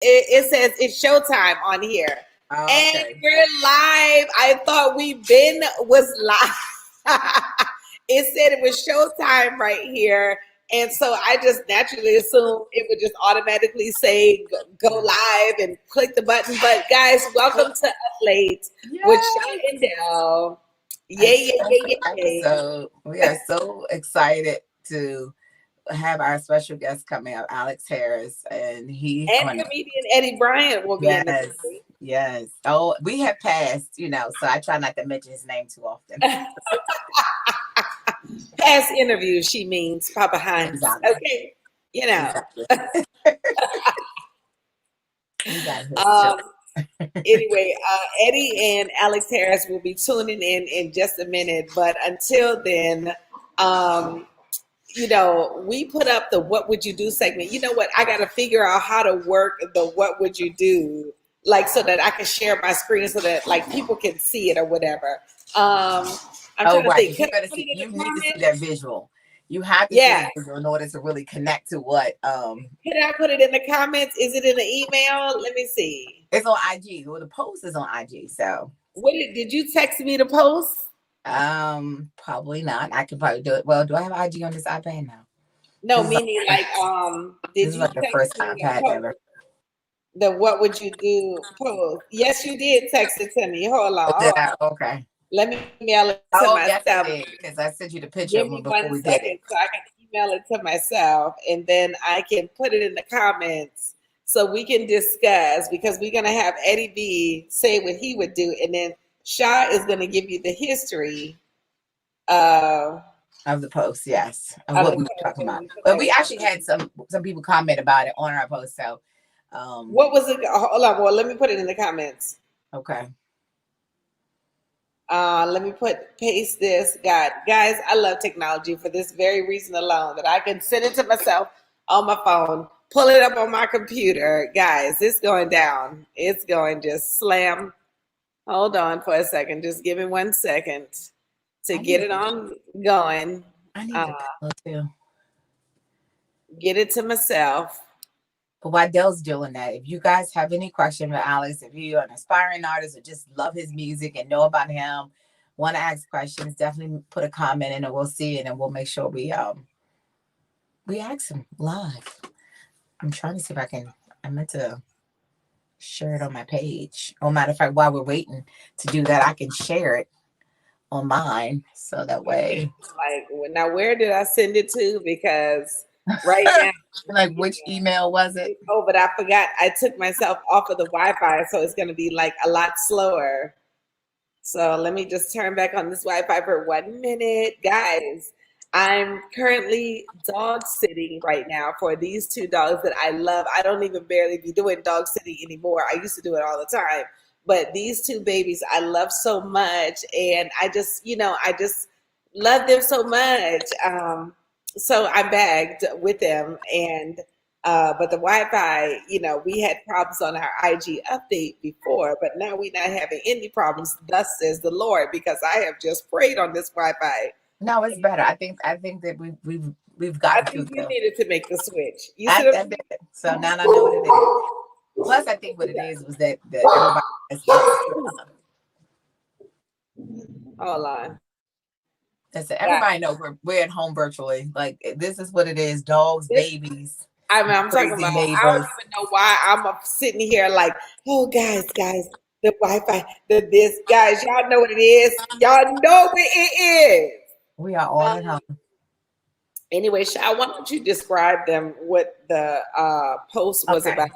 It says it's showtime on here. Oh, And okay. we're live. I thought was live. It said it was showtime right here. And so I just naturally assumed it would just automatically say go live and click the button. But guys, welcome to Uplate with Shy Yes. and Dell. Our Yay, yay, yay, special yay. episode. We are so excited to have our special guest coming up, Alex Harris, and he's And going to, comedian Eddie Bryant will be in the yes, yes. Oh, we have passed, so I try not to mention his name too often. past interview, she means Papa Hines. Exactly. Okay. You know. Exactly. We got his Um, children. anyway, Eddie and Alex Harris will be tuning in just a minute. But until then, um, we put up the What Would You Do segment. You know what? I got to figure out how to work the What Would You Do, like so that I can share my screen so that like people can see it or whatever. I'm Oh, trying to right. think. Because Can I put it you in the need to see that comments? visual. You have to see Yeah. the visual in order to really connect to what Can I put it in the comments? Is it in the email? Let me see. it's on IG. Well, the post is on IG, so Did you text me the post? probably not. I could probably do it. Well, do I have IG on this iPad now? No, This is like meaning like this did is you like the text first me the iPad post? ever. The What Would You Do post? Yes, you did text it to me. Hold Oh, on, did hold I? on. Okay. Let me email it to Oh, yes, I myself. did because I sent you the picture Give of me him before one we did second it. so I can email it to myself and then I can put it in the comments so we can discuss because we're gonna have Eddie B say what he would do and then Shah is gonna give you the history of Of the post, yes, of of what the we were post. talking Hold about. on, But we actually had some people comment about it on our post. So, what was it? Hold on, well, let me put it in the comments. okay. Let me paste this. God, guys, I love technology for this very reason alone that I can send it to myself on my phone, pull it up on my computer. Guys, it's going down. It's going just slam. Hold on for a second. Just give me 1 second to I need get a it on going. I need Uh, a pillow too. get it to myself. But while Dell's doing that, if you guys have any question for Alex, if you're an aspiring artist or just love his music and know about him, want to ask questions, definitely put a comment in and we'll see it and we'll make sure we ask him live. I'm trying to see if I meant to share it on my page. Oh, matter of fact, while we're waiting to do that, I can share it on mine so that way. Like, now where did I send it to? Because right now, Like, which email was it? oh, but I forgot. I took myself off of the Wi-Fi, so it's going to be like a lot slower. So let me just turn back on this Wi-Fi for 1 minute. Guys, I'm currently dog sitting right now for these two dogs that I love. I don't even barely be doing dog sitting anymore. I used to do it all the time. But these two babies I love so much. And I just love them so much. So I'm bagged with them. But the Wi-Fi, we had problems on our IG update before, but now we're not having any problems. Thus says the Lord, because I have just prayed on this Wi-Fi. No, it's better. I think that we've I gotten through think you the. needed to make the switch. You see what I I'm did. So now I know what it is. Plus, I think what it is was that everybody saying? Hold on. Yeah. everybody knows we're at home virtually. Like this is what it is: dogs, This, babies, I'm talking crazy about, I don't neighbors. even know why I'm up sitting here like, oh, guys, the Wi-Fi, this, guys, y'all know what it is. Y'all know what it is. We are all Um, at home. Anyway, Sha, why don't you describe them what the post was Okay. about?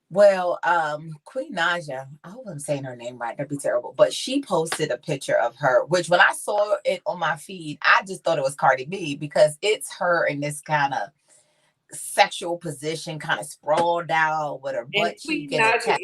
Well, Queen Naja, I hope I'm saying her name right. That'd be terrible. But she posted a picture of her, which when I saw it on my feed, I just thought it was Cardi B because it's her in this kind of sexual position, kind of sprawled out with her And butt cheek Queen and her Naja chest.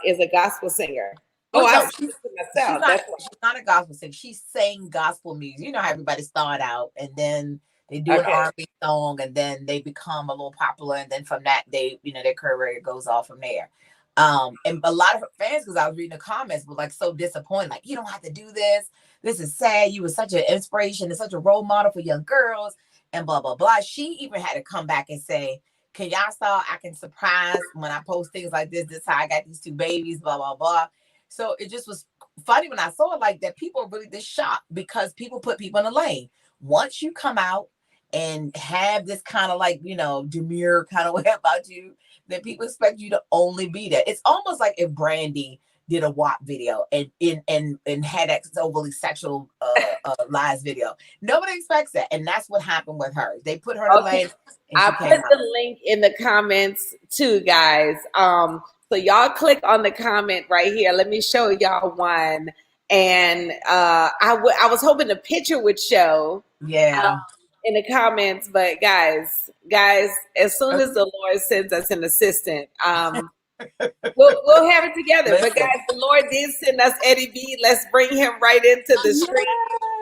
is a gospel singer. Oh, Well, I no, sent it to myself. That's why. she's not a gospel singer. She sang gospel music. You know how everybody start out and then they do an Okay. R&B song and then they become a little popular and then from that their career goes off from there. And a lot of her fans, because I was reading the comments, were like so disappointed. Like, you don't have to do this. This is sad. You were such an inspiration and such a role model for young girls and blah blah blah. She even had to come back and say, can y'all start acting surprised when I post things like this? This is how I got these 2 babies, blah, blah, blah. So it just was funny when I saw it like that. People are really just shocked because people put people in the lane. Once you come out and have this kind of like, demure kind of way about you, then people expect you to only be that. It's almost like if Brandy did a WAP video and had that overly sexual lies video. Nobody expects that. And that's what happened with her. They put her in the lane. I put the link in the comments too, guys. So y'all click on the comment right here. Let me show y'all one. And I was hoping the picture would show. Yeah. In the comments, but guys, as soon as the Lord sends us an assistant, we'll have it together. Listen. But guys, the Lord did send us Eddie B. Let's bring him right into the stream.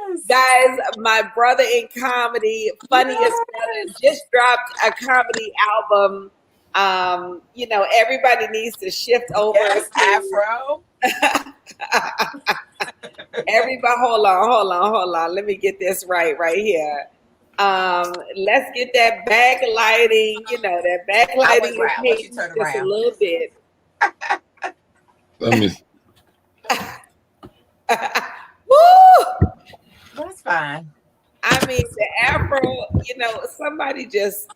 Yes. Guys, my brother in comedy, funniest brother, just dropped a comedy album. Everybody needs to shift over. Yes, Afro. Everybody, hold on. Let me get this right here. Let's get that backlighting, that backlighting just a little bit. Let me. Woo! That's fine. I mean, the Afro, somebody just,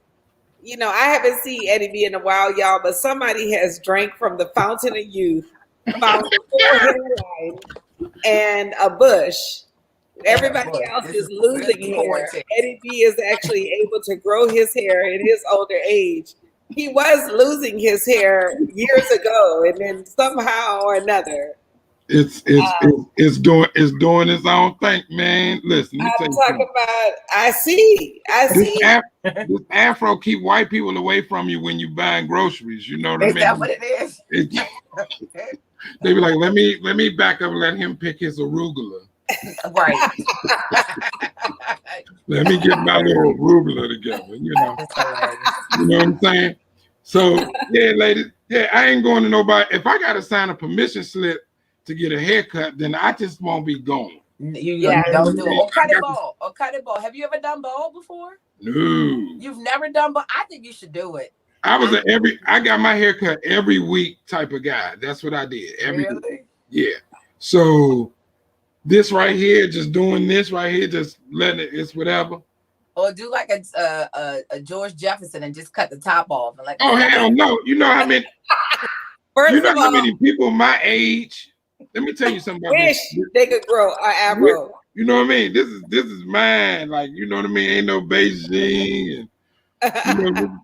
I haven't seen Eddie B in a while, y'all, but somebody has drank from the fountain of youth, found a full hairline and a bush. Everybody else is losing hair. Eddie B is actually able to grow his hair in his older age. He was losing his hair years ago, and then somehow or another, it's doing its own thing, man. Listen, I'm talking about. I see. This Afro keep white people away from you when you buying groceries. You know what I mean? Is that what it is? They be like, let me back up and let him pick his arugula. Right. Let me get my little arugula together, You know what I'm saying? So yeah, ladies, I ain't going to nobody. If I gotta sign a permission slip to get a haircut, then I just won't be going. Don't do it. Or cut it ball. Have you ever done ball before? No. You've never done ball? I think you should do it. I got my haircut every week type of guy. That's what I did. Every week. Yeah. So this right here, just doing this right here, just letting it's whatever. Or do like a George Jefferson and just cut the top off. And oh hell no! You know how many? How many people my age? Let me tell you something about wish this. They could grow an afro. You know what I mean? This is mine. Like, you know what I mean? Ain't no Beijing and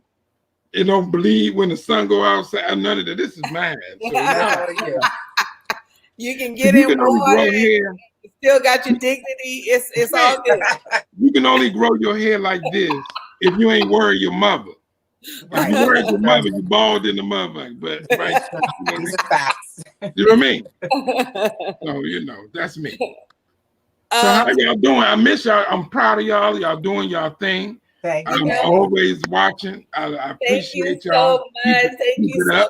it don't bleed when the sun go outside. None of that. This is mine. So, you can get in water. Still got your dignity. It's all good. You can only grow your hair like this if you ain't worried your mother. If you worried your mother, you bald in the mother. But right, these are facts. You know what I mean? So that's me. So how y'all doing? I miss y'all. I'm proud of y'all. Y'all doing y'all thing. Thank you. I'm always watching. I appreciate y'all. Thank you so much.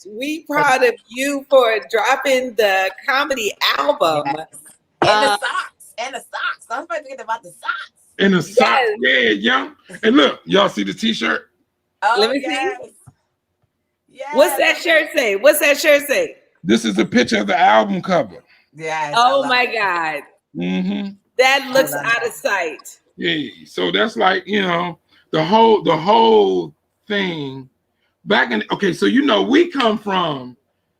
We proud of you for dropping the comedy album. Yes. And the socks. I was about to forget about the socks. And the socks. Yeah, young. And look, y'all see the t-shirt? Let me see. Yes. What's that shirt say? This is a picture of the album cover. Yes. Oh my God. Mm-hmm. That looks out of sight. Yeah. So that's like, the whole thing back in. Okay. So, we come from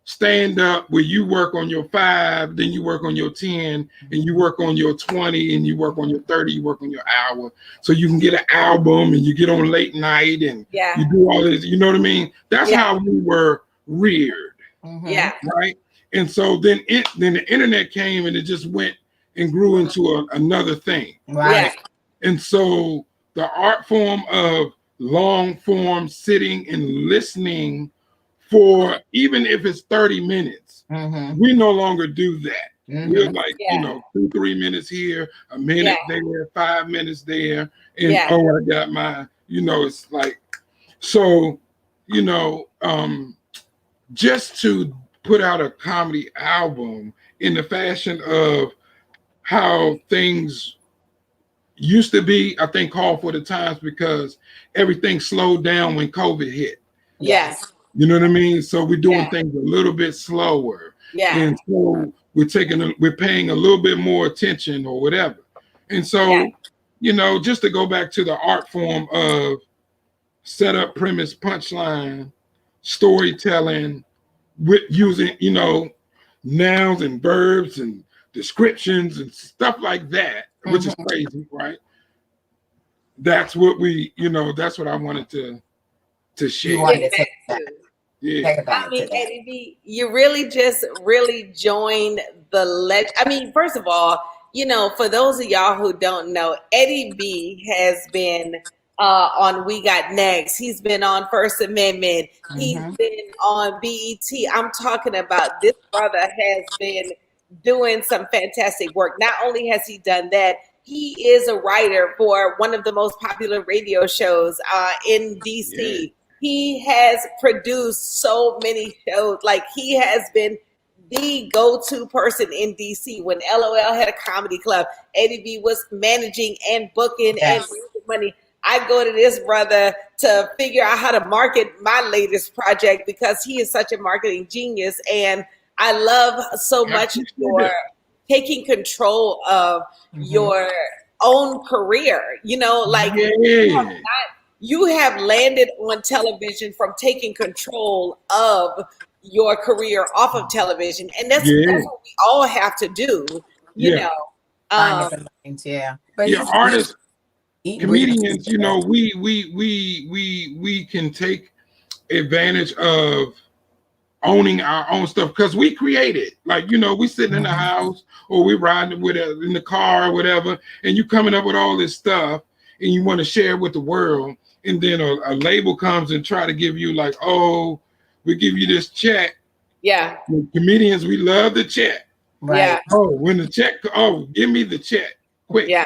stand up where you work on your 5, then you work on your 10, and you work on your 20, and you work on your 30, you work on your hour. So you can get an album and you get on late night and you do all this, you know what I mean? That's how we were reared. Mm-hmm. Yeah. Right. And so then the internet came and it just went and grew into another thing. Right. And so the art form of long form sitting and listening for even if it's 30 minutes, we no longer do that. We're like, 2-3 minutes here, a minute there, 5 minutes there. And I got my, it's like, so, just to put out a comedy album in the fashion of how things used to be, I think, called for the times because everything slowed down when COVID hit. Yes. You know what I mean? So we're doing Yeah. things a little bit slower. Yeah. And so we're paying a little bit more attention or whatever. And so, you know, just to go back to the art form of setup, premise, punchline, storytelling with using, you know, nouns and verbs and descriptions and stuff like that, which is crazy, right? That's what we, you know, that's what I wanted to share. You wanted to take that. Yeah. I mean, Eddie B, you really just really joined the legend. I mean, first of all, you know, for those of y'all who don't know, Eddie B has been on We Got Next. He's been on First Amendment. He's been on BET. I'm talking about this brother has been doing some fantastic work. Not only has he done that, he is a writer for one of the most popular radio shows in DC. Yeah. He has produced so many shows. Like, he has been the go-to person in DC. When LOL had a comedy club, Eddie B was managing and booking and raising money. I go to this brother to figure out how to market my latest project because he is such a marketing genius. And I love so much your taking control of your own career. You know, like you have landed on television from taking control of your career off of television. And that's what we all have to do, you know. But artists, comedians, you know, we can take advantage of owning our own stuff because we create it. Like, you know, we sitting in the house or we riding with it in the car or whatever, and you coming up with all this stuff and you want to share it with the world. And then a label comes and try to give you like, oh, we give you this check. Yeah. With comedians, we love the check. Right. Yeah. Oh, when the check, oh, give me the check quick. Yeah.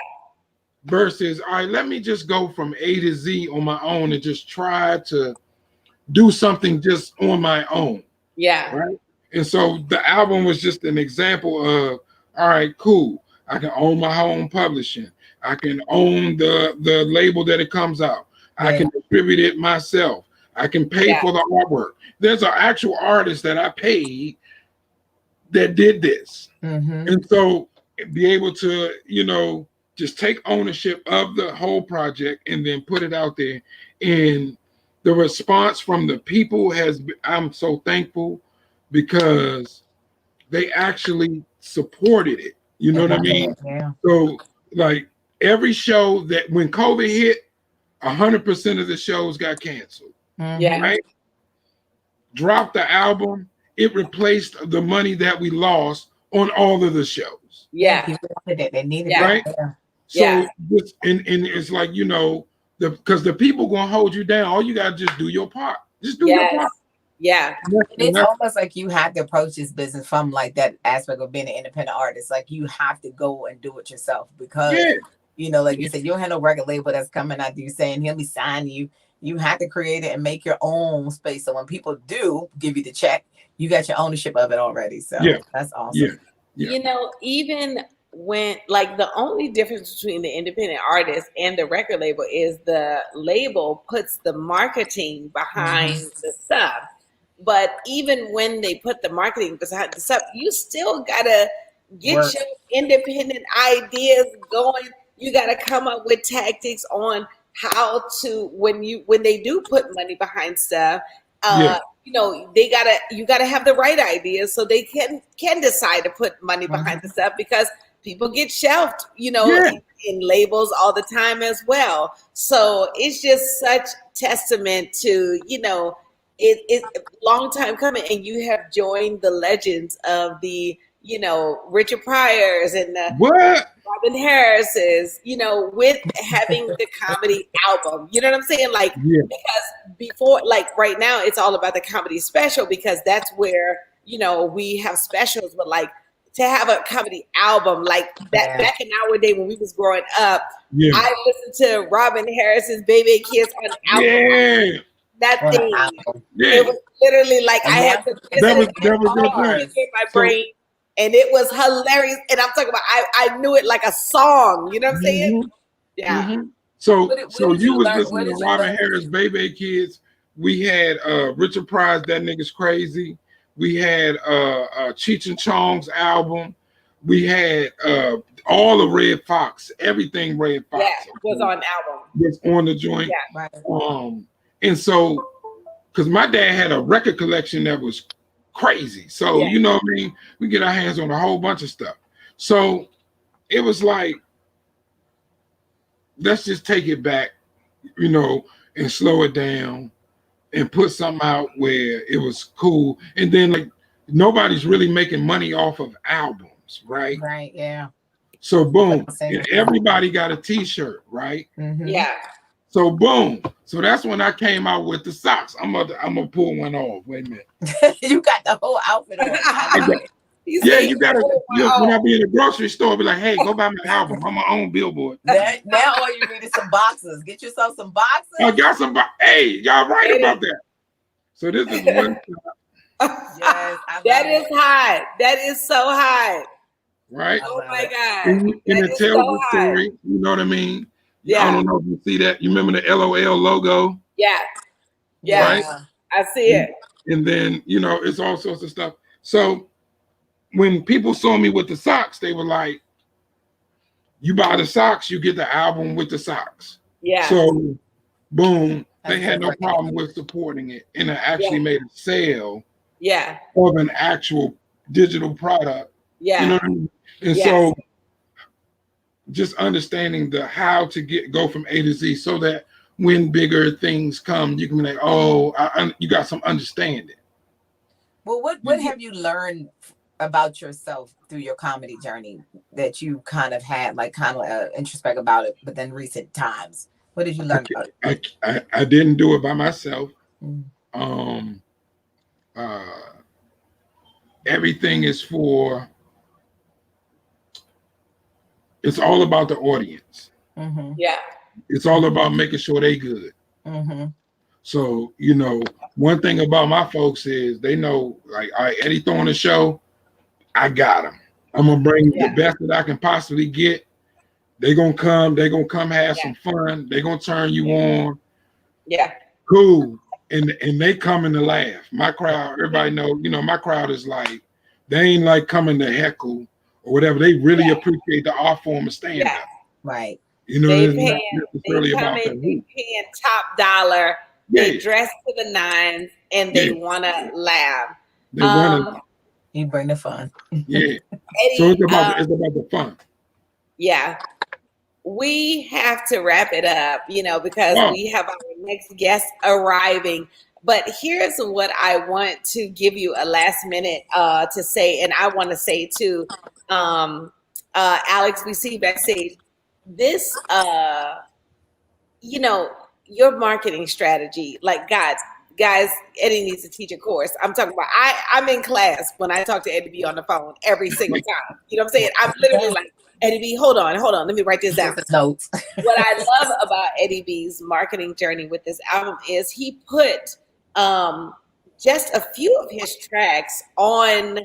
Versus, all right, let me just go from A to Z on my own and just try to do something just on my own. Yeah. Right. And so the album was just an example of, all right, cool. I can own my own publishing. I can own the label that it comes out. I can distribute it myself. I can pay for the artwork. There's an actual artist that I paid that did this. And so be able to, you know, just take ownership of the whole project and then put it out there. And the response from the people has been, I'm so thankful because they actually supported it. You know what I mean? Yeah. So like every show that when COVID hit, 100% of the shows got canceled. Yeah. Right? Dropped the album. It replaced the money that we lost on all of the shows. Yeah. They needed it. Right? Yeah. So this, and it's like, you know, because the people gonna hold you down. All you gotta just do your part. Just do your part. Yeah. It's almost like you have to approach this business from like that aspect of being an independent artist. Like you have to go and do it yourself because you know, like you said, you don't have no record label that's coming out to you saying he'll be signing you. You have to create it and make your own space. So when people do give you the check, you got your ownership of it already. So that's awesome. You know, even when like the only difference between the independent artist and the record label is the label puts the marketing behind the stuff. But even when they put the marketing behind the stuff, you still gotta get your independent ideas going. You gotta come up with tactics on how to when they do put money behind stuff. You know, you gotta have the right ideas so they can decide to put money behind the stuff because people get shelved, you know, in labels all the time as well. So it's just such testament to, you know, it's a long time coming, and you have joined the legends of the, you know, Richard Pryors and the Robin Harris's, you know, with having the comedy album. You know what I'm saying? Like, because before, like right now, it's all about the comedy special because that's where, you know, we have specials, but like to have a comedy album like that back in our day when we was growing up, I listened to Robin Harris's Baby Kids on album. That thing, it was literally like I had to in my brain, and it was hilarious. And I'm talking about I knew it like a song. You know what I'm saying? Yeah. Mm-hmm. So What so did you you was learn? What listening to did you Robin learn? Harris, Baby Kids. We had Richard Pryor's That Nigga's Crazy. We had Cheech and Chong's album. We had all of Red Fox, everything Red Yeah, Fox was on album. was on the joint. Yeah. Right. And so because my dad had a record collection that was crazy. So Yeah. you know what I mean? We get our hands on a whole bunch of stuff. So it was like, let's just take it back, you know, and slow it down and put something out where it was cool. And then like nobody's really making money off of albums, right? Right. Yeah. So boom, and Singles. everybody got a t-shirt, right? Mhm. Yeah. So boom. So that's when I came out with the socks. I'm gonna pull one off. Wait a minute. You got the whole outfit on. Yeah, you gotta. When I be in the grocery store, be like, "Hey, go buy my album. I'm my own billboard." Now all you need is some boxes. Get yourself some boxes. I got some. Hey, y'all right about that. So this is one. Yes, that is hot. That is so hot. Right. Oh my God. And it tells so the story. You know what I mean? Yeah. I don't know if you see that. You remember the LOL logo? Yeah. Yeah. Right? I see it. And then, you know, it's all sorts of stuff. So when people saw me with the socks, they were like, you buy the socks, you get the album with the socks. Yeah. So boom, they had no problem with supporting it. And I actually made a sale of an actual digital product. Yeah. You know what I mean? And so just understanding the how to go from A to Z so that when bigger things come, you can be like, oh, you got some understanding. Well, what have you learned about yourself through your comedy journey that you kind of had like kind of introspect about it, but then recent times? What did you learn about it? I didn't do it by myself. Everything is it's all about the audience. Mm-hmm. Yeah. It's all about making sure they good. Mm-hmm. So, you know, one thing about my folks is they know, like, all right, Eddie throwing a show, I got him. I'm gonna bring the best that I can possibly get. They're gonna come have some fun. They're gonna turn you on. Yeah. Cool. And they coming to laugh. My crowd, everybody know, you know, my crowd is like, they ain't like coming to heckle or whatever. They really appreciate the art form of stand-up. Right. You know, they paying top dollar. They dress to the nines and they want to laugh. They want to. You bring the fun. Yeah. Eddie, So it's about the fun. Yeah. We have to wrap it up, you know, because we have our next guest arriving. But here's what I want to give you a last minute to say, and I want to say to Alex, we see you backstage. This, you know, your marketing strategy, like guys, Eddie needs to teach a course. I'm talking about, I'm in class when I talk to Eddie B on the phone every single time. You know what I'm saying? I'm literally like, Eddie B, hold on, let me write this down. Notes. What I love about Eddie B's marketing journey with this album is he put just a few of his tracks on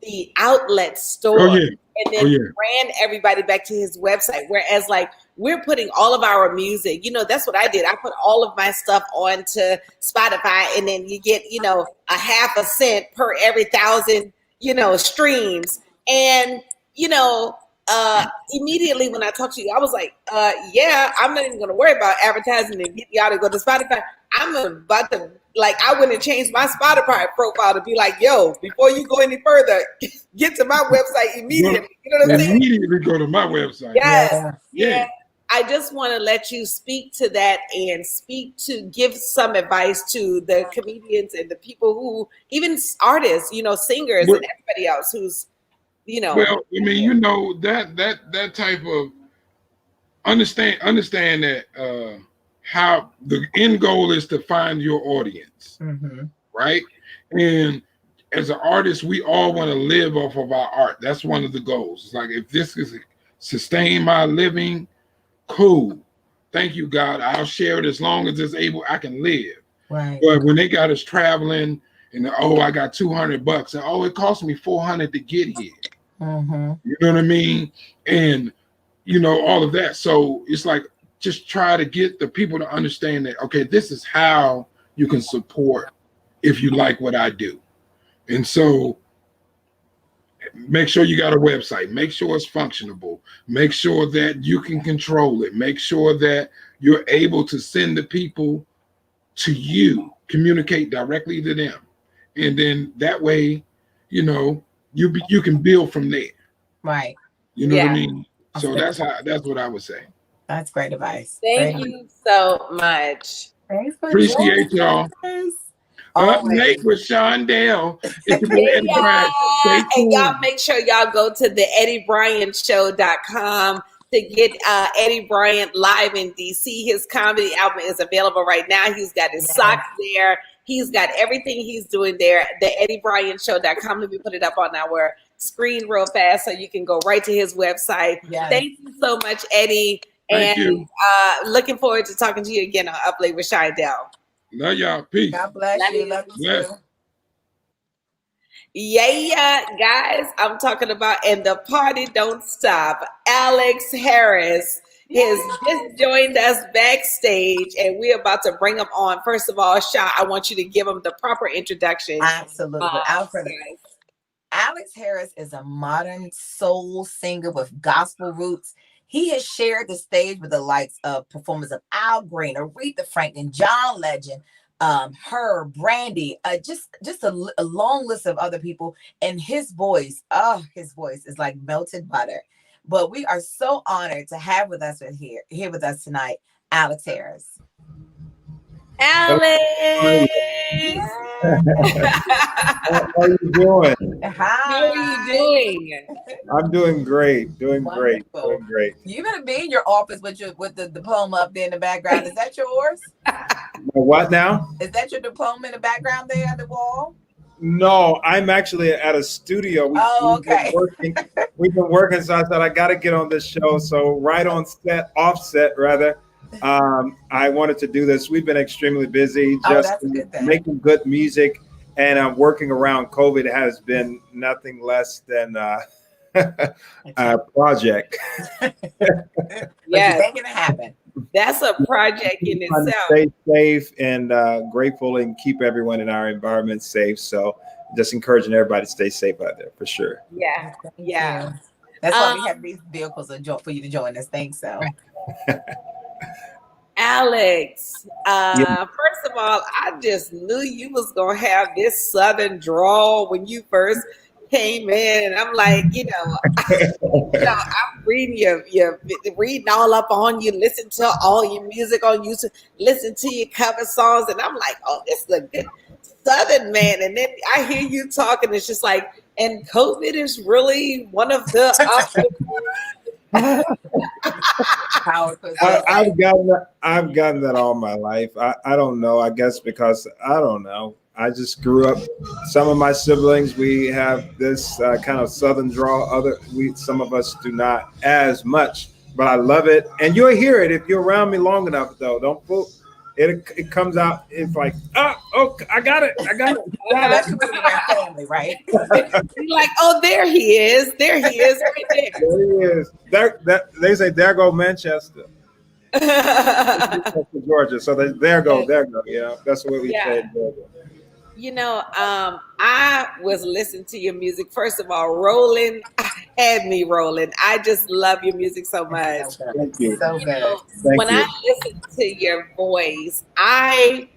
the outlet store and then ran everybody back to his website. Whereas like we're putting all of our music, you know, that's what I did. I put all of my stuff onto Spotify and then you get, you know, a half a cent per every 1,000, you know, streams. And, you know, immediately when I talked to you, I was like, I'm not even going to worry about advertising and get y'all to go to Spotify. I'm about to, like, I went and changed my Spotify profile to be like, yo, before you go any further, get to my website immediately. You know what I'm saying? Immediately go to my website. Yes. Yeah. I just want to let you speak to that and give some advice to the comedians and the people who, even artists, you know, singers and everybody else who's, you know. Well, I mean, you know, that type of understand that how the end goal is to find your audience, right? And as an artist, we all want to live off of our art. That's one of the goals. It's like, if this is sustain my living, cool. Thank you, God. I'll share it as long as it's able. I can live. Right. But when they got us traveling, and I got $200, and it cost me $400 to get here. You know what I mean? And you know, all of that. So it's like, just try to get the people to understand that, okay, this is how you can support if you like what I do. And so make sure you got a website, make sure it's functionable, make sure that you can control it, make sure that you're able to send the people to you, communicate directly to them. And then that way, you know, you can build from there. Right. You know what I mean? So that's what I would say. That's great advice. Thank you so much. Thanks for Appreciate y'all. Up next with Shondell. And y'all make sure y'all go to the EddieBryantShow.com to get Eddie Bryant live in DC. His comedy album is available right now. He's got his socks there. He's got everything he's doing there. The EddieBryantShow.com. Let me put it up on our screen real fast so you can go right to his website. Yes. Thank you so much, Eddie. Thank you. Looking forward to talking to you again on Uplate with Shondell. Love y'all. Peace. God bless you. Love you too. Yeah, guys, I'm talking about And the Party Don't Stop. Alex Harris has just joined us backstage, and we're about to bring him on. First of all, Sha, I want you to give him the proper introduction. Absolutely. Alex Harris is a modern soul singer with gospel roots. He has shared the stage with the likes of performers of Al Green, Aretha Franklin, John Legend, her, Brandy, just a long list of other people. And his voice is like melted butter. But we are so honored to have with us here with us tonight, Alex Harris. Alex, how are you doing? Hi. How are you doing? I'm doing great. Doing great. You better be in your office with the diploma up there in the background. Is that yours? What now? Is that your diploma in the background there on the wall? No, I'm actually at a studio. We've been working, so I thought I got to get on this show. So right on set, offset rather. I wanted to do this. We've been extremely busy, just making good music, and working around COVID has been nothing less than a project. Yeah, making it happen. That's a project in itself. Stay safe and grateful, and keep everyone in our environment safe. So, just encouraging everybody to stay safe out there for sure. Yeah. That's why we have these vehicles for you to join us. Thanks. So. Alex, first of all, I just knew you was gonna have this Southern drawl when you first came in, and I'm like, I'm reading your reading all up on you, listen to all your music on YouTube, listen to your cover songs, and I'm like, oh, this is a good Southern man. And then I hear you talking, it's just like, and COVID is really one of the I've gotten that all my life. I don't know. I guess because I don't know. I just grew up. Some of my siblings, we have this kind of Southern drawl. Some of us do not as much, but I love it. And you'll hear it if you're around me long enough, though. Don't fool. It comes out. It's like, oh, I got it. That's family, right? You're like, oh, there he is. There he is, right there. There he is. They say, there go Manchester. Georgia. So there go. Yeah, that's what we say. I was listening to your music. First of all, rolling had me rolling. I just love your music so much. Thank you. So good. When I listen to your voice, I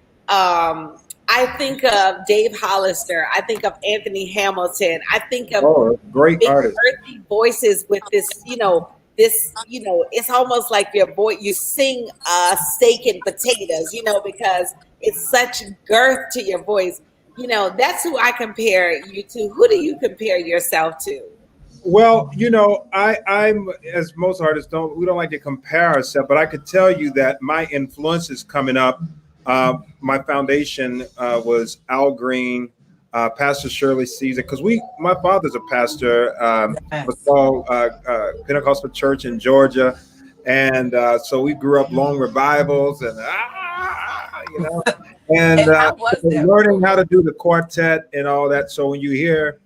think of Dave Hollister. I think of Anthony Hamilton. I think of great artists, earthy voices with this, it's almost like your voice. You sing steak and potatoes, because it's such girth to your voice. That's who I compare you to. Who do you compare yourself to? Well, I'm, as most artists we don't like to compare ourselves, but I could tell you that my influences coming up, my foundation was Al Green, Pastor Shirley Caesar, because my father's a pastor, was called Pentecostal Church in Georgia, and so we grew up long revivals and and learning how to do the quartet and all that. So when you hear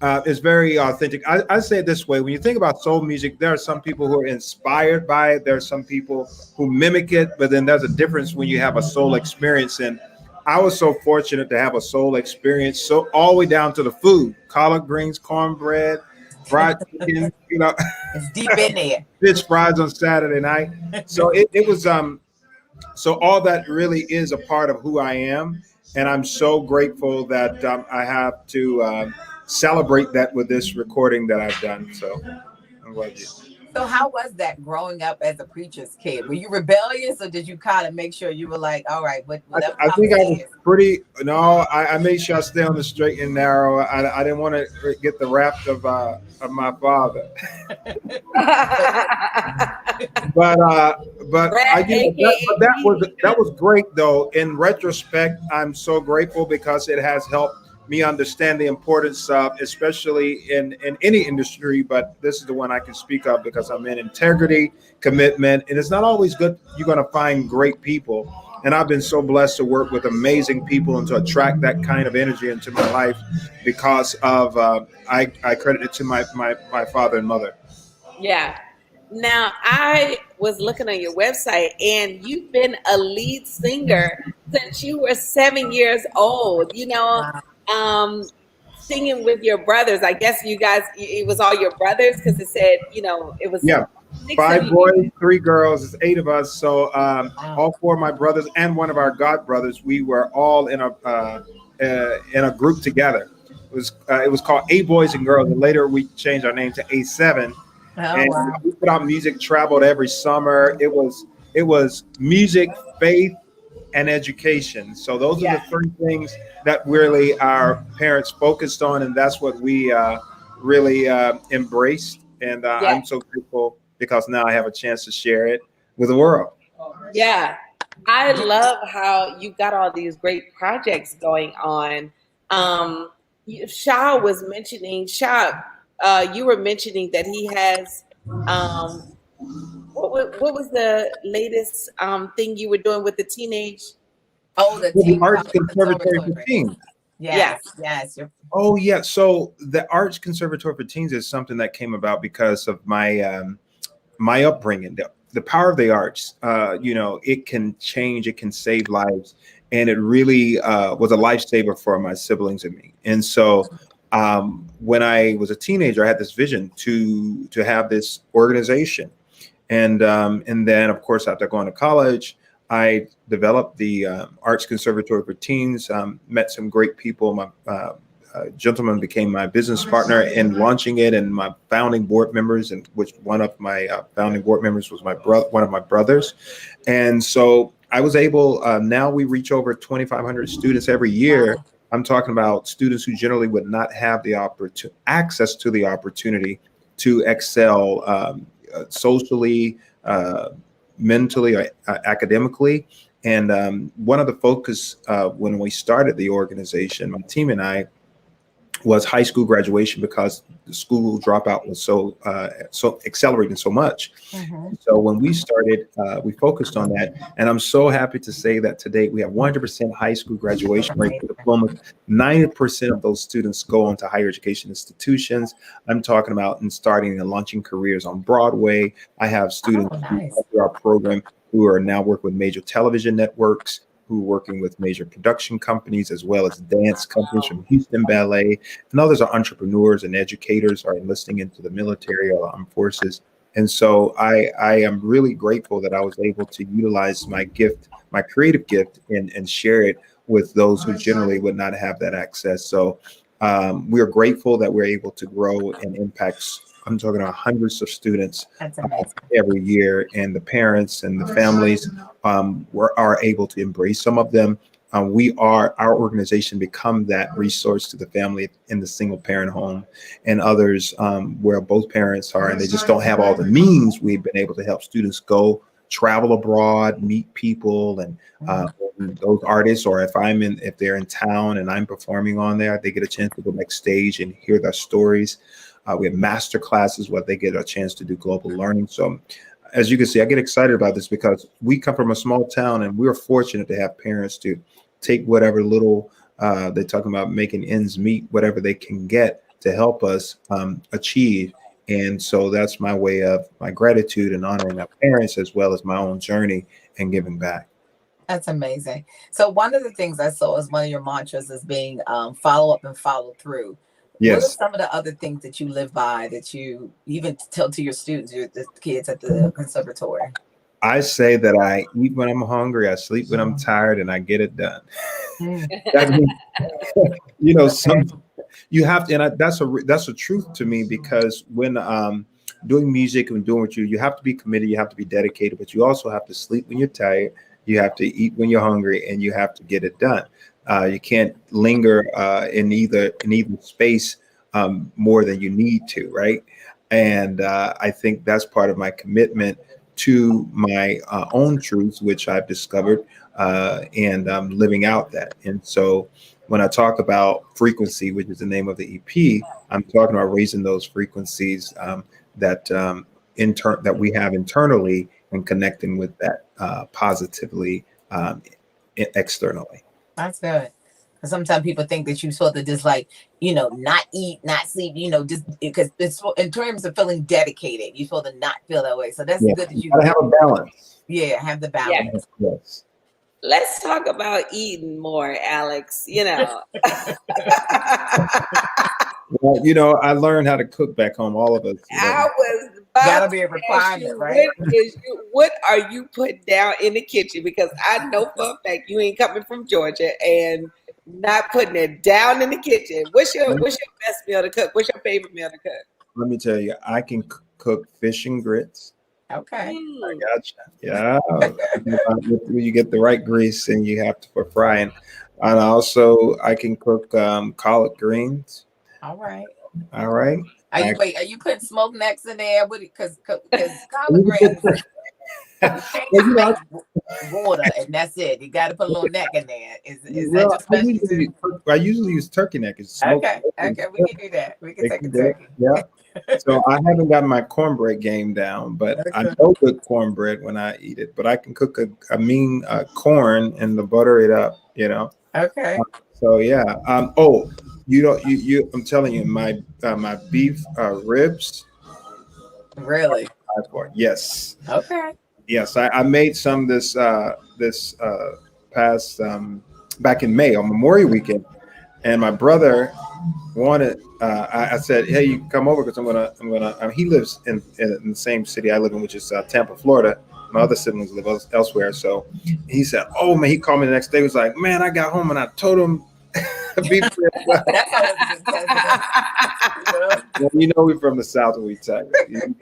It's very authentic. I say it this way: when you think about soul music, there are some people who are inspired by it. There are some people who mimic it, but then there's a difference when you have a soul experience. And I was so fortunate to have a soul experience, so all the way down to the food: collard greens, cornbread, fried chicken. It's deep in there. Fish fries on Saturday night. So it was so all that really is a part of who I am, and I'm so grateful that I have to celebrate that with this recording that I've done. So I'm glad you. So how was that growing up as a preacher's kid? Were you rebellious, or did you kind of make sure you were like, all right, whatever? I think I was pretty. No, I made sure I stay on the straight and narrow. I didn't want to get the wrath of my father. but that was great though. In retrospect, I'm so grateful because it has helped me understand the importance of, especially in any industry, but this is the one I can speak of because I'm in integrity, commitment, and it's not always good. You're going to find great people. And I've been so blessed to work with amazing people and to attract that kind of energy into my life because of, I credit it to my father and mother. Yeah. Now, I was looking on your website, and you've been a lead singer since you were 7 years old. Singing with your brothers. I guess you guys, it was all your brothers because it said, it was 5 boys, 3 girls. It's 8 of us. So all 4 of my brothers and one of our god brothers, we were all in a group together. It was called A Boys and Girls, and later we changed our name to A7. We put out music, traveled every summer. It was music, faith, and education. So those are the 3 things that really our parents focused on, and that's what we really embraced. And I'm so grateful because now I have a chance to share it with the world. Yeah, I love how you got all these great projects going on. Shah was mentioning, you were mentioning that he has, what was the latest thing you were doing with the teenage? Oh, the Arts Conservatory for Teens. Yes. Oh, yeah. So the Arts Conservatory for Teens is something that came about because of my my upbringing. The power of the arts, it can change, it can save lives. And it really was a lifesaver for my siblings and me. And so when I was a teenager, I had this vision to have this organization. And then, of course, after going to college, I developed the Arts Conservatory for Teens, met some great people. My gentleman became my business partner in launching it, and my founding board members, and which one of my founding board members was one of my brothers. And so I was able, now we reach over 2,500 students every year. I'm talking about students who generally would not have the access to the opportunity to excel socially, mentally, or academically. And one of the focus when we started the organization, my team and I, was high school graduation because the school dropout was so accelerating so much. So when we started, we focused on that, and I'm so happy to say that today we have 100% high school graduation rate for diplomas. 90% of those students go on to higher education institutions. I'm talking about starting and launching careers on Broadway. I have students through our program who are now working with major television networks, who are working with major production companies, as well as dance companies from Houston Ballet. And others are entrepreneurs and educators, are enlisting into the military or armed forces. And so I am really grateful that I was able to utilize my gift, my creative gift, and share it with those who generally would not have that access. So we are grateful that we're able to grow and impact, I'm talking about hundreds of students every year, and the parents and the families are able to embrace some of them. Our organization become that resource to the family in the single parent home, and others where both parents are and they just don't have all the means. We've been able to help students go travel abroad, meet people, and those artists, or if they're in town and I'm performing on there, they get a chance to go backstage and hear their stories. We have master classes where they get a chance to do global learning. So as you can see, I get excited about this because we come from a small town, and we're fortunate to have parents to take whatever little they're talking about making ends meet, whatever they can get to help us achieve. And so that's my way of my gratitude and honoring my parents, as well as my own journey and giving back. That's amazing. So one of the things I saw as one of your mantras is being follow up and follow through. What are Yes. some of the other things that you live by that you even tell to your students, the kids at the conservatory? I say that I eat when I'm hungry, I sleep when I'm tired, and I get it done. That means, some you have to, and that's a truth to me, because when doing music and doing what you have to be committed, you have to be dedicated, but you also have to sleep when you're tired, you have to eat when you're hungry, and you have to get it done. You can't linger in either space more than you need to, right? And I think that's part of my commitment to my own truths, which I've discovered, and living out that. And so when I talk about frequency, which is the name of the EP, I'm talking about raising those frequencies that we have internally, and connecting with that positively externally. That's good. Sometimes people think that you're supposed to just not eat, not sleep, just because it's in terms of feeling dedicated, you're supposed to not feel that way. So that's good that you gotta have a balance. Yeah, have the balance. Yes. Let's talk about eating more, Alex. Well, I learned how to cook back home. All of us. I was gotta be a requirement, right? What are you putting down in the kitchen? Because I know for a fact you ain't coming from Georgia and not putting it down in the kitchen. What's your best meal to cook? What's your favorite meal to cook? Let me tell you, I can cook fish and grits. Okay. I gotcha. Yeah. You get the right grease, and you have to for frying. And also, I can cook collard greens. All right. Are you putting smoked necks in there? Because collard greens, water, and that's it. You got to put a little neck in there. Is that your specialty? I usually use turkey neck. Okay, we can do that. We can take a turkey. Yeah. So I haven't got my cornbread game down, but I know good cornbread when I eat it. But I can cook a mean corn and butter it up. Okay. So yeah. I'm telling you, my beef ribs. Really? Yes. Okay. Yes, I made some this past back in May on Memorial Weekend, and my brother wanted. I said, "Hey, you can come over because I'm gonna." He lives in the same city I live in, which is Tampa, Florida. My other siblings live elsewhere, so he said, "Oh man," he called me the next day. He was like, "Man, I got home and I told him." Beef ribs. Well, we're from the South and we tell you.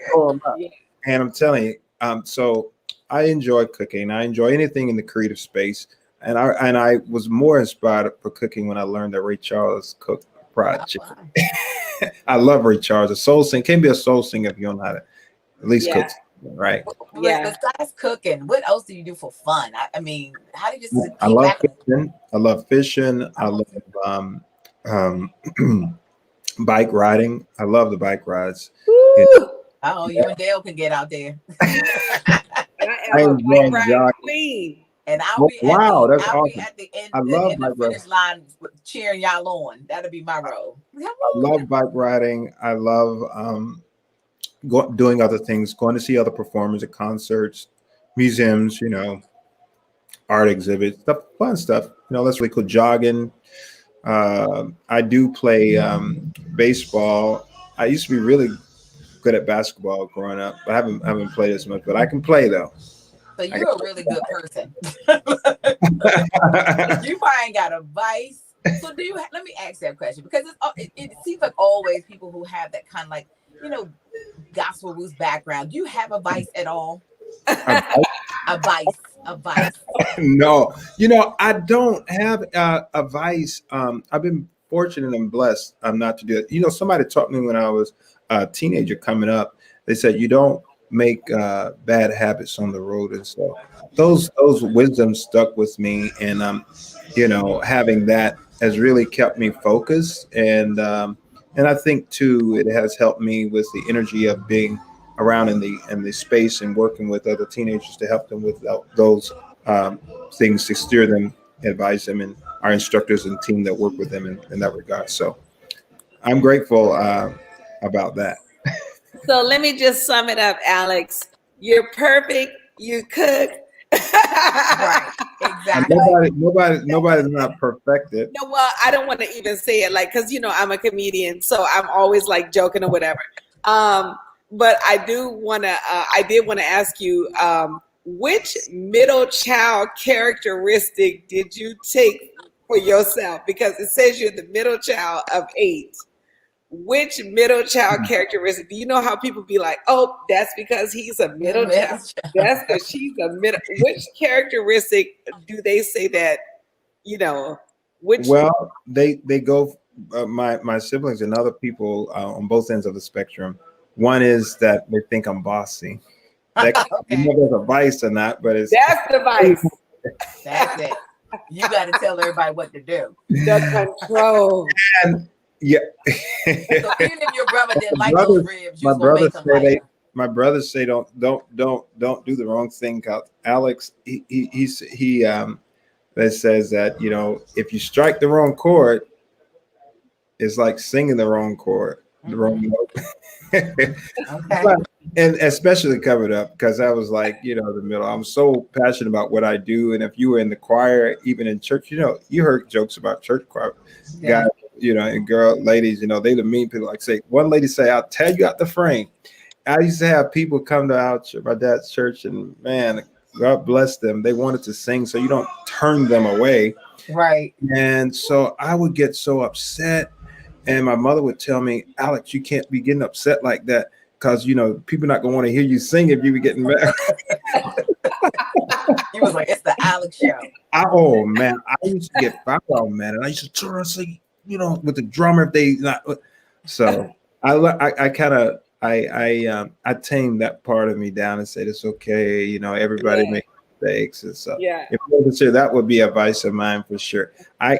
And I'm telling you, so I enjoy cooking. I enjoy anything in the creative space. And I was more inspired for cooking when I learned that Ray Charles cooked fried chicken. I love Ray Charles. A soul singer can't be a soul singer if you don't know how to at least cook, right? Yeah. Besides cooking, what else do you do for fun? I mean, how do you just? I love fishing. I love fishing. I love bike riding. I love the bike rides. Oh, you and Dale can get out there. I am a bike ride queen. And I'll be that's awesome. be at the end, I love the finish line cheering y'all on. That'll be my role. I love bike riding. I love doing other things, going to see other performers at concerts, museums, art exhibits, fun stuff. That's really cool. Jogging. I do play baseball. I used to be really good at basketball growing up, but I haven't played as much. But I can play though. So you're a really good person. You probably ain't got a vice. So let me ask that question, because it seems like always people who have that kind of gospel roots background. Do you have a vice at all? A vice. No, I don't have a vice. I've been fortunate and blessed not to do it. Somebody taught me when I was a teenager coming up. They said you don't make bad habits on the road, and so those wisdoms stuck with me, and having that has really kept me focused, and I think too it has helped me with the energy of being around in the space and working with other teenagers to help them with those things, to steer them, advise them, and our instructors and team that work with them in that regard. So I'm grateful about that. So let me just sum it up, Alex. You're perfect. You cook. Right. Exactly. Nobody's not perfected. No, well, I don't want to even say it like, because I'm a comedian, so I'm always like joking or whatever. But I did want to ask you, which middle child characteristic did you take for yourself? Because it says you're the middle child of 8. Which middle child characteristic? Do you know how people be like, oh, that's because he's a middle child. That's because she's a middle. Which characteristic do they say that, which? Well, they go my siblings and other people on both ends of the spectrum. One is that they think I'm bossy. That Okay. there's a vice or not, but that's the vice. That's it. You got to tell everybody what to do. The control. And yeah. So even if your brother didn't like those ribs, you gonna make them like my brothers say don't do the wrong thing. Alex, he that says that if you strike the wrong chord, it's like singing the wrong chord, the wrong note. Okay. And especially covered up, because I was like, the middle. I'm so passionate about what I do, and if you were in the choir, even in church, you heard jokes about church choir guys, and ladies, they the mean people. Like say, one lady say, "I'll tell you out the frame." I used to have people come to my dad's church, and man, God bless them. They wanted to sing, so you don't turn them away. Right. And so I would get so upset, and my mother would tell me, "Alex, you can't be getting upset like that, because people not gonna want to hear you sing if you be getting mad." He was like, "It's the Alex show." Oh man, I used to get fired on, man, and I used to turn and say, with the drummer if they not. So I kind of I tamed that part of me down and said it's okay. Everybody makes mistakes, and so if I was to say, that would be a vice of mine for sure. I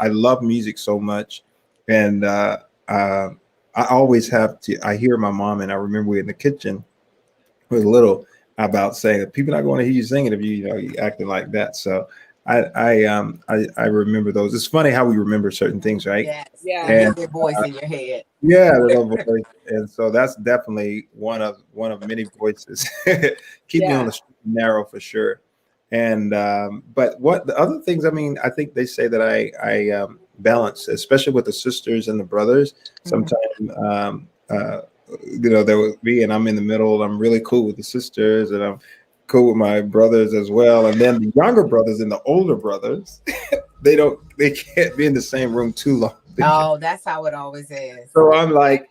love music so much, and I always have to. I hear my mom, and I remember we were in the kitchen was little about saying that people are not going to hear you singing if you acting like that. So I remember those. It's funny how we remember certain things, right? Yes. Yeah. And your voice in your head. Yeah, the little voice. And so that's definitely one of many voices. Keep me on the straight and narrow for sure. And but what the other things? I think they say that I balance, especially with the sisters and the brothers. Sometimes there would be, and I'm in the middle. I'm really cool with the sisters, and I'm cool with my brothers as well. And then the younger brothers and the older brothers, they can't be in the same room too long. Oh, that's how it always is. So I'm like,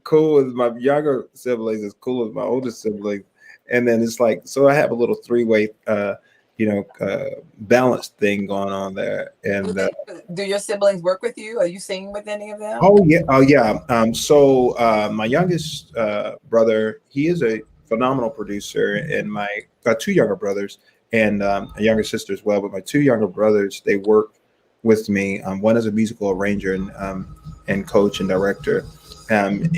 cool with my younger siblings, is cool with my older siblings. And then it's like, so I have a little three-way, balanced thing going on there. And do your siblings work with you? Are you singing with any of them? Oh yeah. So my youngest brother, he is a phenomenal producer, and my two younger brothers and a younger sister as well. But my two younger brothers, they work with me. One is a musical arranger and coach and director. And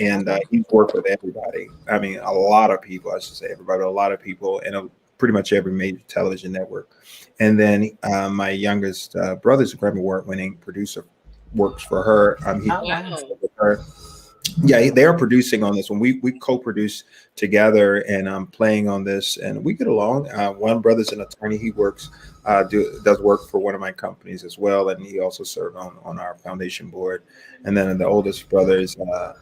he's worked with everybody. A lot of people, I should say everybody, a lot of people, and pretty much every major television network. And then my youngest brother's a Grammy Award-winning producer, works for her. With her. Yeah, they are producing on this one. We co-produce together, and I'm playing on this, and we get along. One brother's an attorney. He works, does work for one of my companies as well, and he also served on our foundation board. And then the oldest brother is a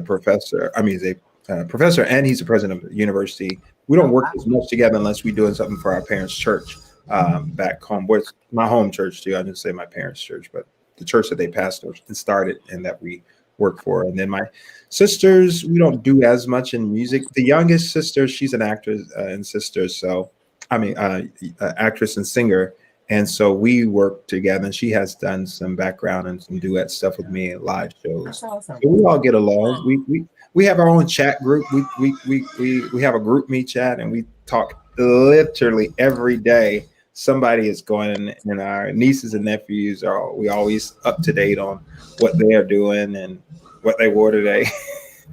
professor. He's a professor, and he's the president of the university. We don't work as much together unless we're doing something for our parents' church back home. Where it's my home church too. I didn't say my parents' church, but the church that they pastored and started, and that we work for. And then my sisters, we don't do as much in music. The youngest sister, she's an actress and sister. So, actress and singer. And so we work together, and she has done some background and some duet stuff with me at live shows. That's awesome. So we all get along. We have our own chat group. We have a group me chat, and we talk literally every day. Somebody is going, and our nieces and nephews we always up to date on what they are doing and what they wore today.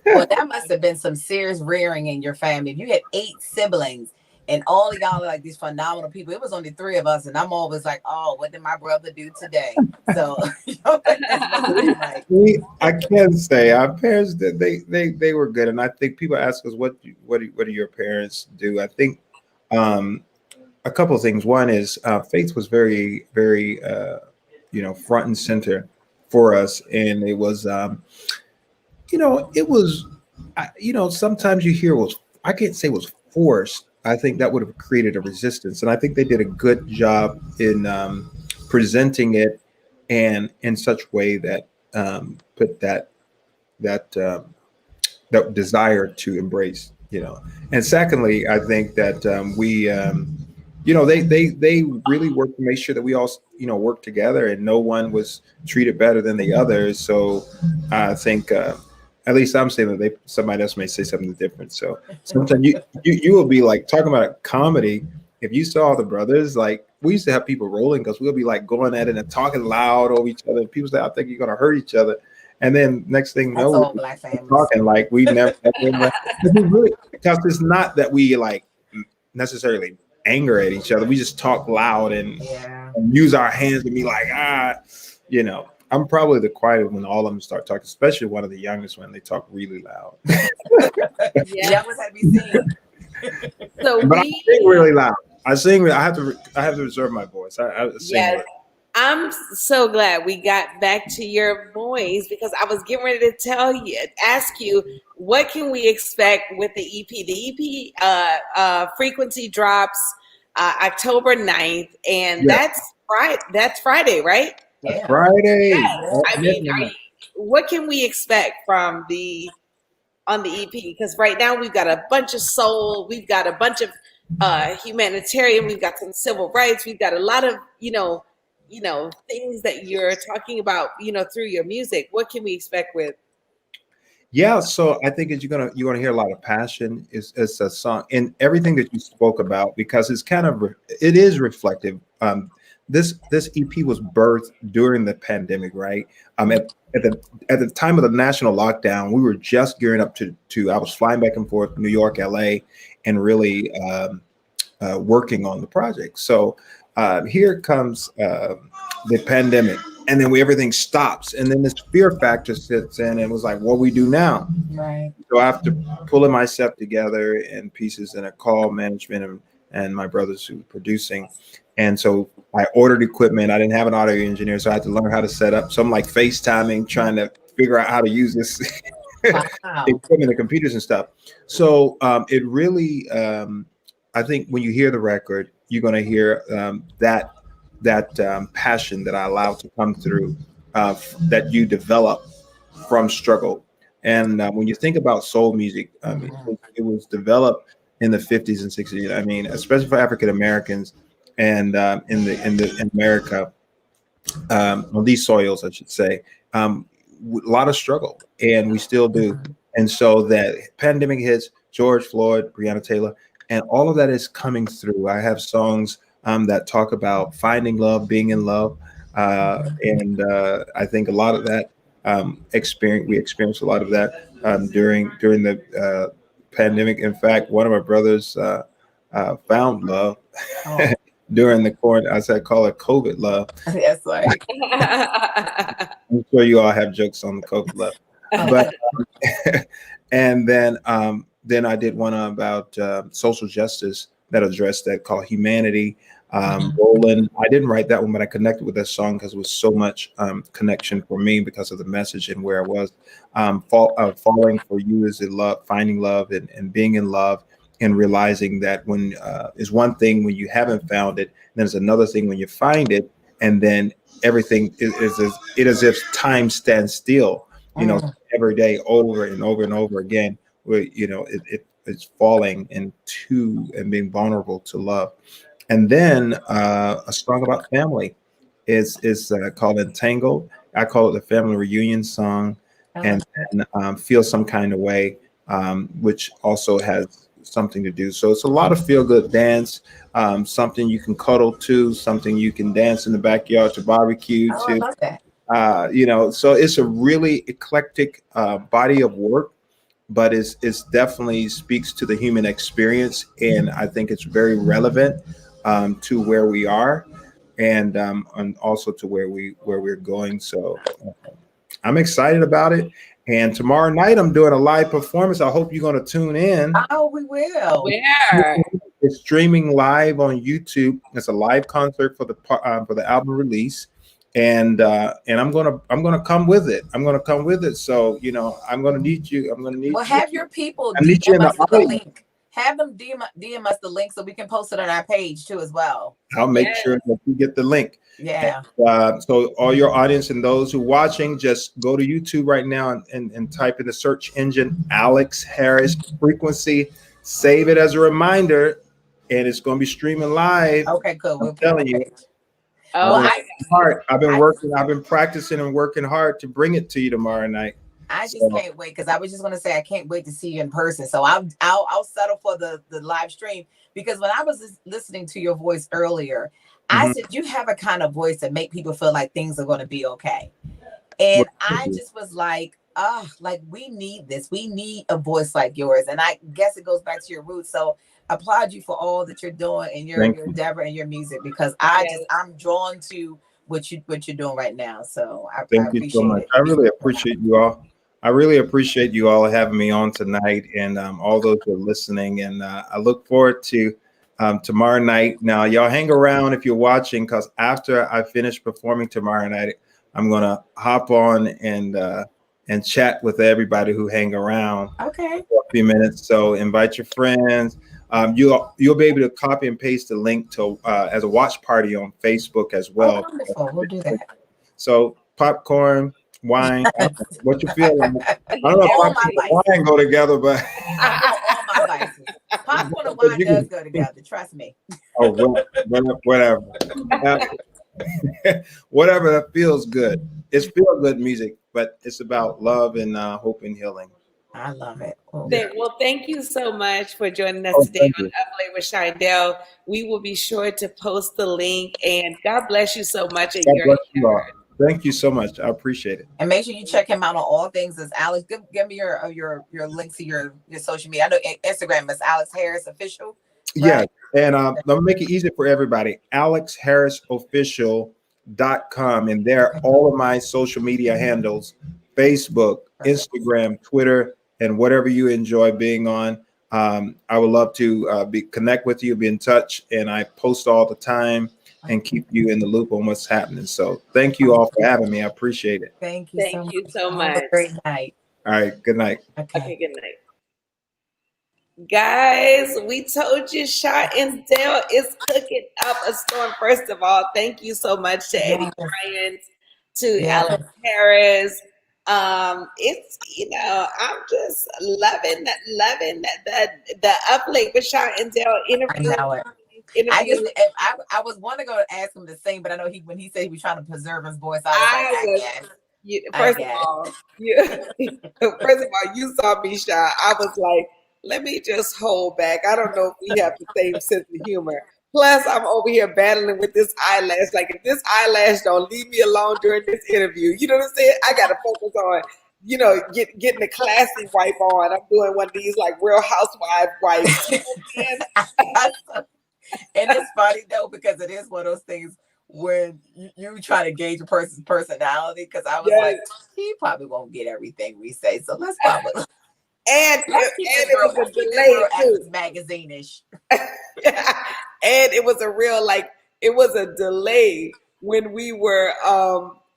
Well, that must have been some serious rearing in your family. If you had 8 siblings and all of y'all are like these phenomenal people, it was only 3 of us, and I'm always like, oh, what did my brother do today? So I can say our parents they were good, and I think people ask us what do your parents do. I think a couple of things. One is faith was very front and center for us, and it was it was sometimes you hear was I can't say it was forced. I think that would have created a resistance, and I think they did a good job in presenting it and in such a way that put that that desire to embrace, and secondly, I think that we they really worked to make sure that we all work together and no one was treated better than the others. So I think at least I'm saying that somebody else may say something different. So sometimes you will be like talking about a comedy. If you saw the brothers, like we used to have people rolling because we'll be like going at it and talking loud over each other. People say, I think you're gonna hurt each other. And then next thing you know, we're talking like we never because it's not that we like necessarily anger at each other. We just talk loud and use our hands to be like, I'm probably the quietest when all of them start talking, especially one of the youngest when they talk really loud. Yeah, what have you seen? But I sing really loud. I have to reserve my voice. I sing. Yes. I'm so glad we got back to your voice because I was getting ready to ask you, what can we expect with the EP? The EP frequency drops October 9th, and that's Friday, right? Yeah. Friday. Yes. I mean, what can we expect from on the EP? Because right now we've got a bunch of soul, we've got a bunch of humanitarian, we've got some civil rights, we've got a lot of things that you're talking about through your music. What can we expect with? Yeah, so I think you're gonna hear a lot of passion. It's a song and everything that you spoke about because it's it is reflective. This EP was birthed during the pandemic, right? At the time of the national lockdown, we were just gearing up to I was flying back and forth New York, LA, and really working on the project. So here comes the pandemic, and then everything stops, and then this fear factor sits in, and was like, what we do now? Right. So after pulling myself together in pieces and a call management and my brothers who were producing, and so I ordered equipment. I didn't have an audio engineer, so I had to learn how to set up. So I'm like FaceTiming, trying to figure out how to use this equipment, the computers and stuff. So it really, I think when you hear the record, you're going to hear that passion that I allowed to come through, that you develop from struggle. And when you think about soul music, it was developed in the 50s and 60s. I mean, especially for African Americans and in America, on these soils, I should say, a lot of struggle, and we still do. And so that pandemic hits, George Floyd, Breonna Taylor, and all of that is coming through. I have songs that talk about finding love, being in love, and I think a lot of that we experienced a lot of that during the pandemic. In fact, one of my brothers found love during the quarantine. I call it COVID love. That's right. I'm sure you all have jokes on the COVID love, but and then I did one about social justice that addressed that, called Humanity. Roland, I didn't write that one, but I connected with that song because it was so much connection for me because of the message and where I was. Falling for you is love, finding love and being in love, and realizing that when is one thing when you haven't found it, there's another thing when you find it, and then everything is as if time stands still. Every day over and over and over again, where it's falling into and being vulnerable to love. And then a song about family is called Entangled. I call it the family reunion song, and Feel Some Kind of Way, which also has something to do. So it's a lot of feel good dance, something you can cuddle to, something you can dance in the backyard to barbecue to. I love that. So it's a really eclectic body of work, but it's definitely speaks to the human experience, and I think it's very relevant to where we are. and also to where we're going. So I'm excited about it. And tomorrow night I'm doing a live performance. I hope you're going to tune in. Oh, we will. Where? It's streaming live on YouTube. It's a live concert for the album release, and I'm gonna come with it. I'm gonna come with it. So I'm gonna need you. I'm gonna need. Well, you. have your people I need you in DM us the audience. link. Have them DM us the link so we can post it on our page too as well. I'll make sure that you get the link. Yeah. So all your audience and those who watching, just go to YouTube right now and type in the search engine Alex Harris Frequency. Save it as a reminder, and it's going to be streaming live. Okay, cool. I'm telling you. Oh, I've been practicing and working hard to bring it to you tomorrow night. I just can't wait, because I was just going to say I can't wait to see you in person. So I'll settle for the live stream, because when I was listening to your voice earlier, I said you have a kind of voice that make people feel like things are going to be okay. And I just was like, like we need this. We need a voice like yours. And I guess it goes back to your roots. So I applaud you for all that you're doing in your endeavor and your music, because I'm drawn to what you're doing right now. So I thank you so much. I really appreciate you all. I really appreciate you all having me on tonight, and all those who are listening. And I look forward to tomorrow night. Now, y'all hang around if you're watching, because after I finish performing tomorrow night, I'm gonna hop on and chat with everybody who hang around. Okay. For a few minutes. So invite your friends. You'll be able to copy and paste the link to as a watch party on Facebook as well. Oh, wonderful. We'll do that. So popcorn, wine, what you feel like. I don't know if popcorn and wine go together, but all my vices. Popcorn and wine does go together. Trust me. Oh, whatever. Whatever that feels good. It's feel good music, but it's about love and hope and healing. I love it. Oh. Well, thank you so much for joining us today on Uplate with Shindell. We will be sure to post the link, and God bless you so much. God bless you all. Thank you so much. I appreciate it. And make sure you check him out on all things as Alex. Give me your links to your social media. I know Instagram is Alex Harris Official. Right? Yeah. And let me make it easy for everybody. AlexHarrisOfficial.com. And there are all of my social media handles: Facebook, Instagram, Twitter, and whatever you enjoy being on. I would love to connect with you, be in touch, and I post all the time and keep you in the loop on what's happening. So thank you all for having me. I appreciate it. Thank you so much. Have a great night. All right. Good night. Okay, good night. Guys, we told you Sha and Dale is cooking up a storm. First of all, thank you so much to Eddie Bryant, to Alex Harris. It's I'm just loving the Uplate with Sha and Dale interview. I know it. I was want to go ask him to sing, but I know when he said he was trying to preserve his voice, First of all, you saw me, Sha. I was like, let me just hold back. I don't know if we have the same sense of humor. Plus, I'm over here battling with this eyelash. Like, if this eyelash don't leave me alone during this interview, you know what I'm saying? I got to focus on, getting the classy wipe on. I'm doing one of these like Real Housewife wipes. You know what I'm saying? And it's funny though, because it is one of those things when you try to gauge a person's personality. Because I was like, he probably won't get everything we say, so let's probably. And it was a delay too. Magazine-ish. And it was a delay when we were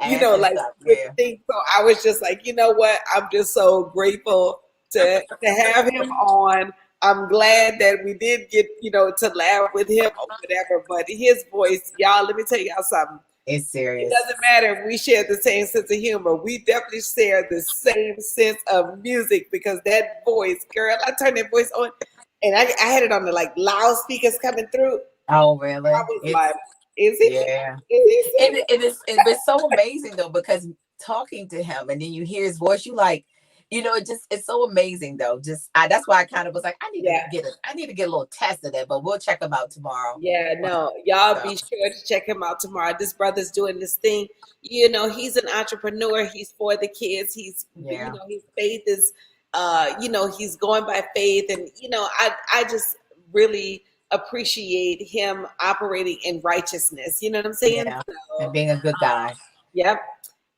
things. So I was just like, you know what? I'm just so grateful to have him on. I'm glad that we did get, to laugh with him or whatever, but his voice, y'all, let me tell y'all something. It's serious. It doesn't matter if we share the same sense of humor. We definitely share the same sense of music, because that voice, girl, I turned that voice on and I had it on the loudspeakers coming through. Oh, really? I was like, is it? Yeah. It's so amazing though, because talking to him and then you hear his voice, you like, it's so amazing though. That's why I kind of was like, I need to get a little test of that, but we'll check him out tomorrow. Yeah, no, y'all be sure to check him out tomorrow. This brother's doing this thing. He's an entrepreneur. He's for the kids. His faith is, he's going by faith. And, I just really appreciate him operating in righteousness. You know what I'm saying? Yeah. So, And being a good guy. yep.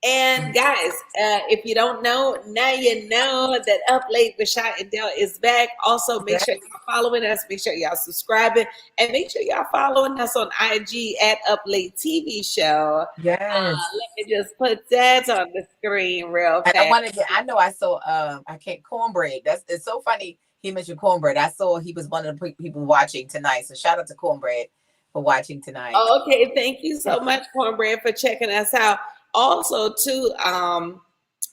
And guys, if you don't know, now you know that Up Late with Shy and Dell is back. Also, make sure y'all following us, make sure y'all subscribing, and make sure y'all following us on IG at Up Late TV Show. Yes. Let me just put that on the screen real fast. And I know I saw I can't Cornbread. It's so funny he mentioned Cornbread. I saw he was one of the people watching tonight. So shout out to Cornbread for watching tonight. Oh, okay, thank you so much, Cornbread, for checking us out. Also, too,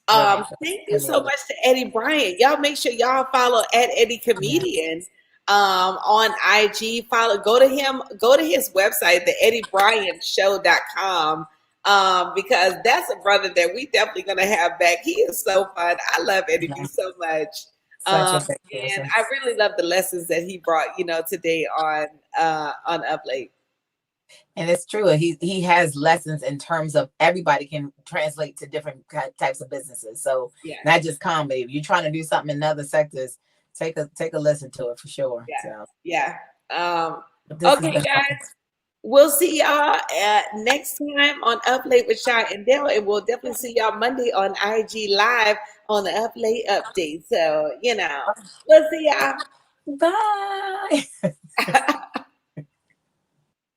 thank you so much to Eddie Bryant. Y'all make sure y'all follow at Eddie Comedian on IG. Go to his website, the EddieBryantShow.com, because that's a brother that we definitely gonna have back. He is so fun. I love Eddie B so much. And I really love the lessons that he brought, today on Up Late. And it's true. He has lessons in terms of everybody can translate to different types of businesses. So not just comedy. If you're trying to do something in other sectors, take a listen to it for sure. Okay, guys. We'll see y'all next time on Up Late with Shy and Dell, and we'll definitely see y'all Monday on IG Live on the Up Late update. So, we'll see y'all. Bye.